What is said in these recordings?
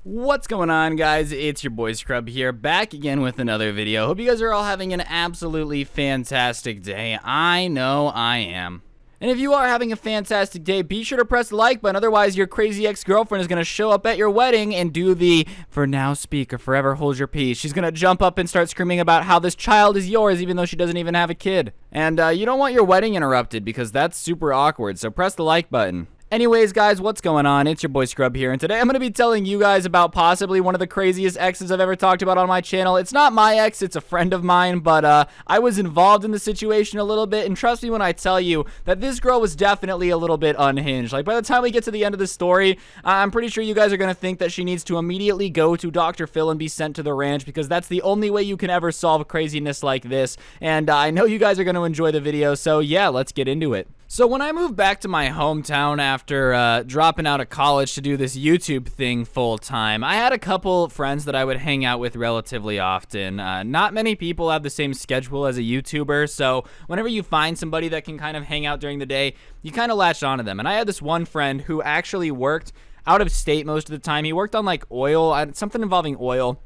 What's going on, guys? It's your boy Scrub here, back again with another video. Hope you guys are all having an absolutely fantastic day. I know I am. And if you are having a fantastic day, be sure to press the like button, otherwise your crazy ex-girlfriend is going to show up at your wedding and do the "for now speak or forever hold your peace." She's going to jump up and start screaming about how this child is yours even though she doesn't even have a kid. And you don't want your wedding interrupted because that's super awkward, so press the like button. Anyways, guys, what's going on? It's your boy Scrub here, and today I'm going to be telling you guys about possibly one of the craziest exes I've ever talked about on my channel. It's not my ex, it's a friend of mine, but I was involved in the situation a little bit, and trust me when I tell you that this girl was definitely a little bit unhinged. Like, by the time we get to the end of the story, I'm pretty sure you guys are going to think that she needs to immediately go to Dr. Phil and be sent to the ranch, because that's the only way you can ever solve craziness like this, and I know you guys are going to enjoy the video, so yeah, let's get into it. So when I moved back to my hometown after dropping out of college to do this YouTube thing full time, I had a couple friends that I would hang out with relatively often. Not many people have the same schedule as a YouTuber, so whenever you find somebody that can kind of hang out during the day, you kind of latch onto them. And I had this one friend who actually worked out of state most of the time. He worked on like oil, something involving oil.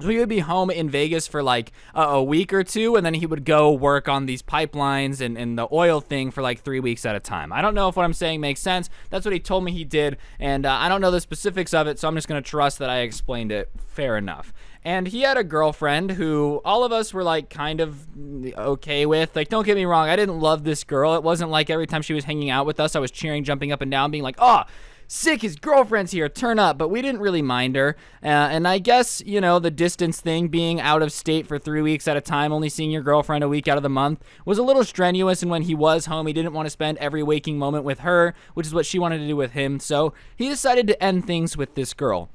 So he would be home in Vegas for like a week or two, and then he would go work on these pipelines and the oil thing for like 3 weeks at a time. I don't know if what I'm saying makes sense. That's what he told me he did, and I don't know the specifics of it, so I'm just going to trust that I explained it fair enough. And he had a girlfriend who all of us were like kind of okay with. Like, don't get me wrong, I didn't love this girl. It wasn't like every time she was hanging out with us, I was cheering, jumping up and down, being like, oh, sick, his girlfriend's here, turn up. But we didn't really mind her, and I guess, you know, the distance thing, being out of state for 3 weeks at a time, only seeing your girlfriend a week out of the month, was a little strenuous. And when he was home, he didn't want to spend every waking moment with her, which is what she wanted to do with him. So he decided to end things with this girl.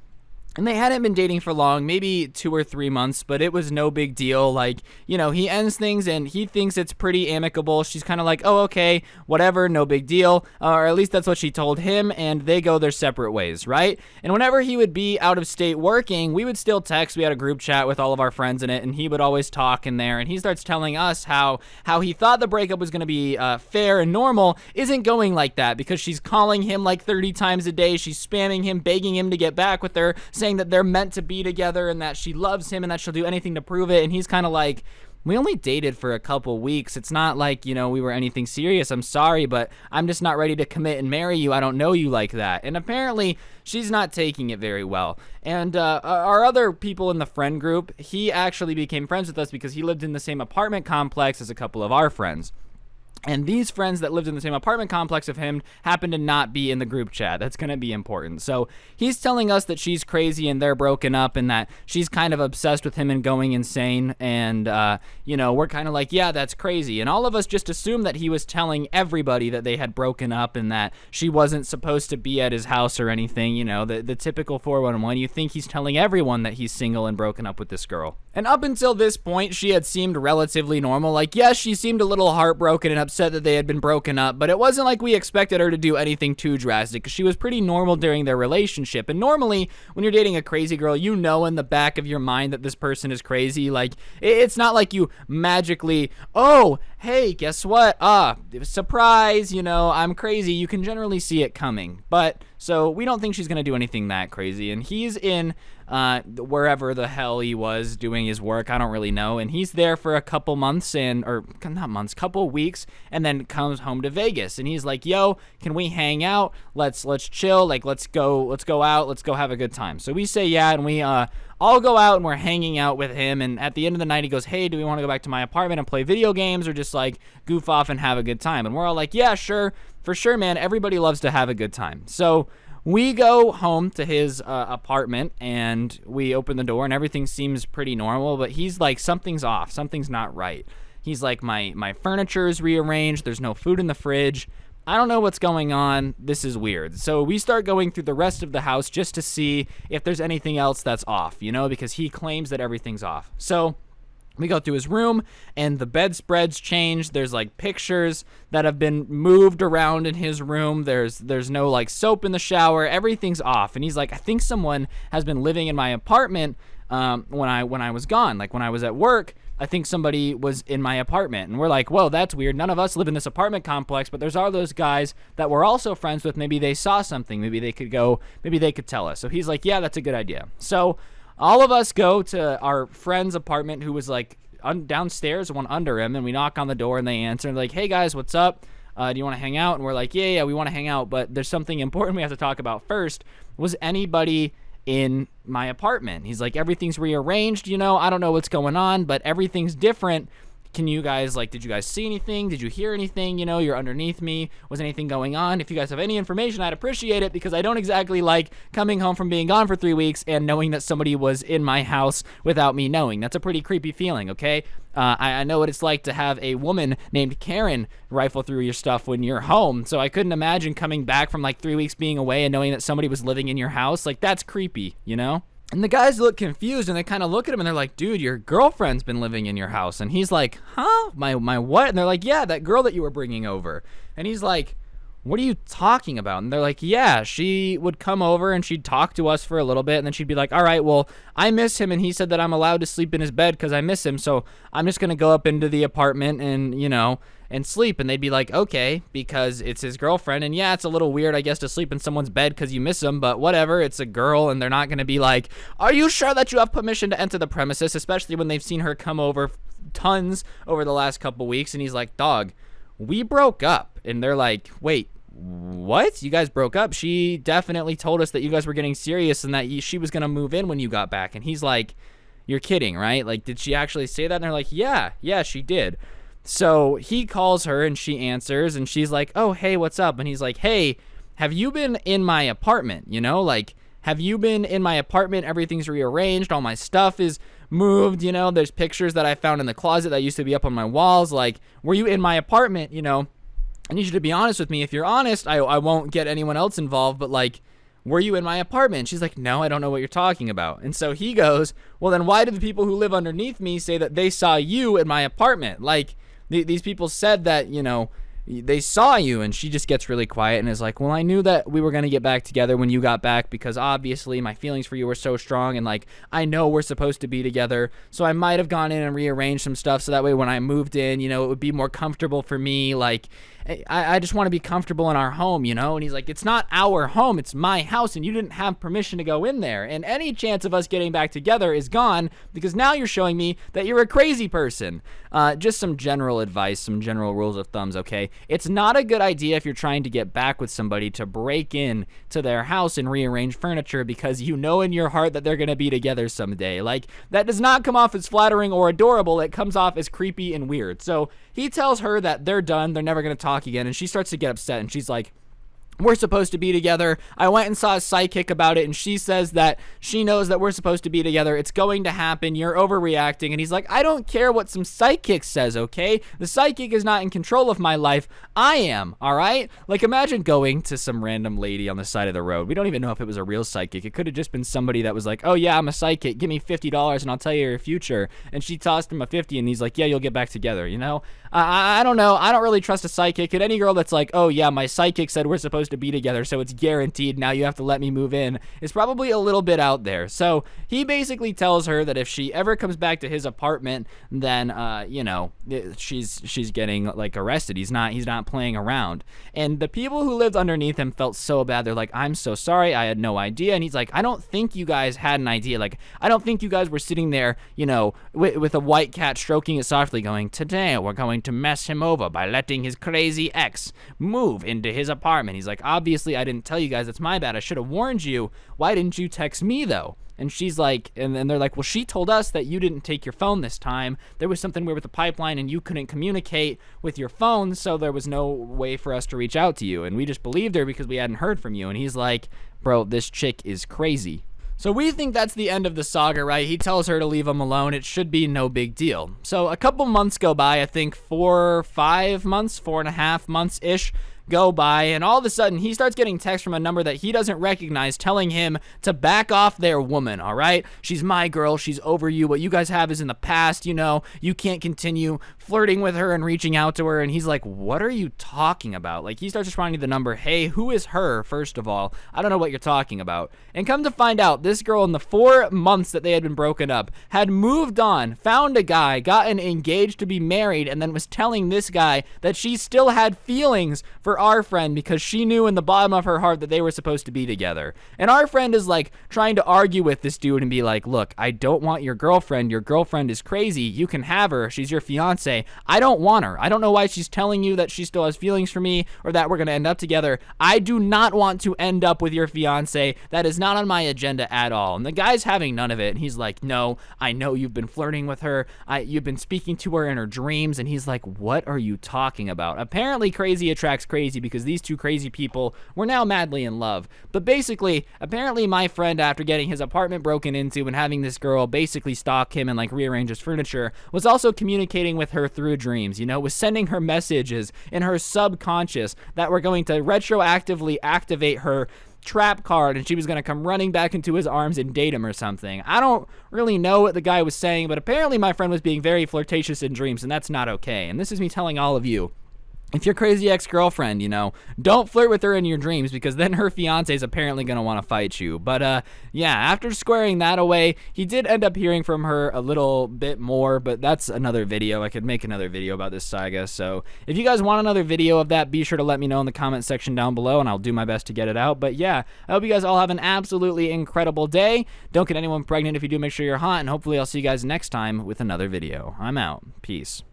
And they hadn't been dating for long, maybe 2 or 3 months, but it was no big deal. Like, you know, he ends things and he thinks it's pretty amicable. She's kind of like, oh, okay, whatever, no big deal. Or at least that's what she told him, and they go their separate ways, right? And whenever he would be out of state working, we would still text. We had a group chat with all of our friends in it, and he would always talk in there. And he starts telling us how he thought the breakup was going to be fair and normal. Isn't going like that, because she's calling him like 30 times a day. She's spamming him, begging him to get back with her, saying that they're meant to be together and that she loves him and that she'll do anything to prove it. And he's kind of like, we only dated for a couple weeks. It's not like, you know, we were anything serious. I'm sorry, but I'm just not ready to commit and marry you. I don't know you like that. And apparently she's not taking it very well. And our other people in the friend group, he actually became friends with us because he lived in the same apartment complex as a couple of our friends. And these friends that lived in the same apartment complex of him happened to not be in the group chat. That's going to be important. So he's telling us that she's crazy and they're broken up and that she's kind of obsessed with him and going insane. And, you know, we're kind of like, yeah, that's crazy. And all of us just assumed that he was telling everybody that they had broken up and that she wasn't supposed to be at his house or anything. You know, the typical 411. You think he's telling everyone that he's single and broken up with this girl. And up until this point, she had seemed relatively normal. Like, yes, she seemed a little heartbroken and upset that they had been broken up, but it wasn't like we expected her to do anything too drastic, because she was pretty normal during their relationship. And normally, when you're dating a crazy girl, you know in the back of your mind that this person is crazy. Like, it's not like you magically, oh, hey, guess what? Surprise, you know, I'm crazy. You can generally see it coming. But, so we don't think she's going to do anything that crazy. And he's in wherever the hell he was doing his work. I don't really know. And he's there for a couple months couple weeks, and then comes home to Vegas. And he's like, yo, can we hang out? Let's chill. Like, let's go out. Let's go have a good time. So we say, yeah. And we, all go out and we're hanging out with him. And at the end of the night, he goes, hey, do we want to go back to my apartment and play video games or just like goof off and have a good time? And we're all like, yeah, sure. For sure, man. Everybody loves to have a good time. So we go home to his apartment and we open the door and everything seems pretty normal, but he's like, something's off. Something's not right. He's like, my furniture is rearranged. There's no food in the fridge. I don't know what's going on. This is weird. So we start going through the rest of the house just to see if there's anything else that's off, you know, because he claims that everything's off. So We go through his room, and the bedspread's changed. There's like pictures that have been moved around in his room. There's no like soap in the shower. Everything's off. And he's like, I think someone has been living in my apartment when I was gone. Like when I was at work, I think somebody was in my apartment. And we're like, whoa, that's weird. None of us live in this apartment complex, but there's all those guys that we're also friends with. Maybe they saw something. Maybe they could tell us. So he's like, yeah, that's a good idea. So all of us go to our friend's apartment, who was like downstairs, one under him, and we knock on the door, and they answer, and they're like, hey guys, what's up? Do you want to hang out? And we're like, yeah, we want to hang out, but there's something important we have to talk about first. Was anybody in my apartment? He's like, everything's rearranged, I don't know what's going on, but everything's different. Can you guys, did you guys see anything? Did you hear anything? You're underneath me. Was anything going on? If you guys have any information, I'd appreciate it, because I don't exactly like coming home from being gone for 3 weeks and knowing that somebody was in my house without me knowing. That's a pretty creepy feeling, okay? I know what it's like to have a woman named Karen rifle through your stuff when you're home, so I couldn't imagine coming back from 3 weeks being away and knowing that somebody was living in your house. That's creepy, And the guys look confused, and they kind of look at him, and they're like, dude, your girlfriend's been living in your house. And he's like, huh? My what? And they're like, yeah, that girl that you were bringing over. And he's like, what are you talking about? And they're like, yeah, she would come over, and she'd talk to us for a little bit, and then she'd be like, all right, well, I miss him, and he said that I'm allowed to sleep in his bed because I miss him, so I'm just going to go up into the apartment and, and sleep. And they'd be like, okay, because it's his girlfriend, and yeah, it's a little weird, I guess, to sleep in someone's bed because you miss them, but whatever, it's a girl. And they're not going to be like, are you sure that you have permission to enter the premises, especially when they've seen her come over tons over the last couple weeks. And he's like, dog, we broke up. And they're like, wait, what? You guys broke up? She definitely told us that you guys were getting serious and that she was going to move in when you got back. And he's like, you're kidding, right? Did she actually say that? And they're like, yeah, she did. So he calls her, and she answers, and she's like, oh, hey, what's up? And he's like, hey, have you been in my apartment? Have you been in my apartment? Everything's rearranged. All my stuff is moved. There's pictures that I found in the closet that used to be up on my walls. Were you in my apartment? I need you to be honest with me. If you're honest, I won't get anyone else involved, but were you in my apartment? And she's like, no, I don't know what you're talking about. And so he goes, well, then why do the people who live underneath me say that they saw you in my apartment? These people said that, they saw you. And she just gets really quiet and is like, well, I knew that we were going to get back together when you got back, because obviously my feelings for you were so strong, and I know we're supposed to be together, so I might have gone in and rearranged some stuff so that way when I moved in, it would be more comfortable for me. I just want to be comfortable in our home, And he's like, it's not our home, it's my house, and you didn't have permission to go in there, and any chance of us getting back together is gone, because now you're showing me that you're a crazy person. Just some general advice, some general rules of thumbs, okay? It's not a good idea if you're trying to get back with somebody to break in to their house and rearrange furniture, because you know in your heart that they're going to be together someday. That does not come off as flattering or adorable. It comes off as creepy and weird. So he tells her that they're done. They're never going to talk again. And she starts to get upset, and she's like, we're supposed to be together. I went and saw a psychic about it, and she says that she knows that we're supposed to be together. It's going to happen. You're overreacting. And he's like, I don't care what some psychic says, okay? The psychic is not in control of my life. I am, all right? Imagine going to some random lady on the side of the road. We don't even know if it was a real psychic. It could have just been somebody that was like, oh, yeah, I'm a psychic. Give me $50 and I'll tell you your future. And she tossed him a 50, and he's like, yeah, you'll get back together, I don't know. I don't really trust a psychic. And any girl that's like, oh, yeah, my psychic said we're supposed to be together, so it's guaranteed, now you have to let me move in, is probably a little bit out there. So he basically tells her that if she ever comes back to his apartment, then she's getting arrested. He's not playing around. And the people who lived underneath him felt so bad. They're like, I'm so sorry, I had no idea. And he's like, I don't think you guys had an idea. I don't think you guys were sitting there, with a white cat stroking it softly, going, today we're going to mess him over by letting his crazy ex move into his apartment. He's like, obviously I didn't tell you guys, it's my bad, I should have warned you. Why didn't you text me though? And she's like, and then they're like, well, she told us that you didn't take your phone this time. There was something weird with the pipeline, and you couldn't communicate with your phone, so there was no way for us to reach out to you. And we just believed her because we hadn't heard from you. And he's like, bro, this chick is crazy. So we think that's the end of the saga, right? He tells her to leave him alone. It should be no big deal. So a couple months go by, I think 4 or 5 months, 4.5 months-ish go by, and all of a sudden he starts getting texts from a number that he doesn't recognize telling him to back off their woman, all right? She's my girl. She's over you. What you guys have is in the past, you know. You can't continue flirting with her and reaching out to her. And he's like, what are you talking about? Like, he starts responding to the number, hey, who is her, first of all? I don't know what you're talking about. And come to find out, this girl, in the 4 months that they had been broken up, had moved on, found a guy, gotten engaged to be married, and then was telling this guy that she still had feelings for our friend because she knew in the bottom of her heart that they were supposed to be together. And our friend is like trying to argue with this dude and be like, look, I don't want your girlfriend. Your girlfriend is crazy. You can have her. She's your fiance. I don't want her. I don't know why she's telling you that she still has feelings for me or that we're going to end up together. I do not want to end up with your fiance. That is not on my agenda at all. And the guy's having none of it. And he's like, no, I know you've been flirting with her. You've been speaking to her in her dreams. And he's like, what are you talking about? Apparently crazy attracts crazy because these two crazy people were now madly in love. But basically, apparently my friend, after getting his apartment broken into and having this girl basically stalk him and like rearrange his furniture, was also communicating with her through dreams, you know, was sending her messages in her subconscious that were going to retroactively activate her trap card, and she was going to come running back into his arms and date him or something. I don't really know what the guy was saying, but apparently my friend was being very flirtatious in dreams, and that's not okay. And this is me telling all of you, if your crazy ex-girlfriend, you know, don't flirt with her in your dreams because then her fiance is apparently going to want to fight you. But, yeah, after squaring that away, he did end up hearing from her a little bit more, but that's another video. I could make another video about this saga. So if you guys want another video of that, be sure to let me know in the comment section down below, and I'll do my best to get it out. But, yeah, I hope you guys all have an absolutely incredible day. Don't get anyone pregnant if you do. Make sure you're hot, and hopefully I'll see you guys next time with another video. I'm out. Peace.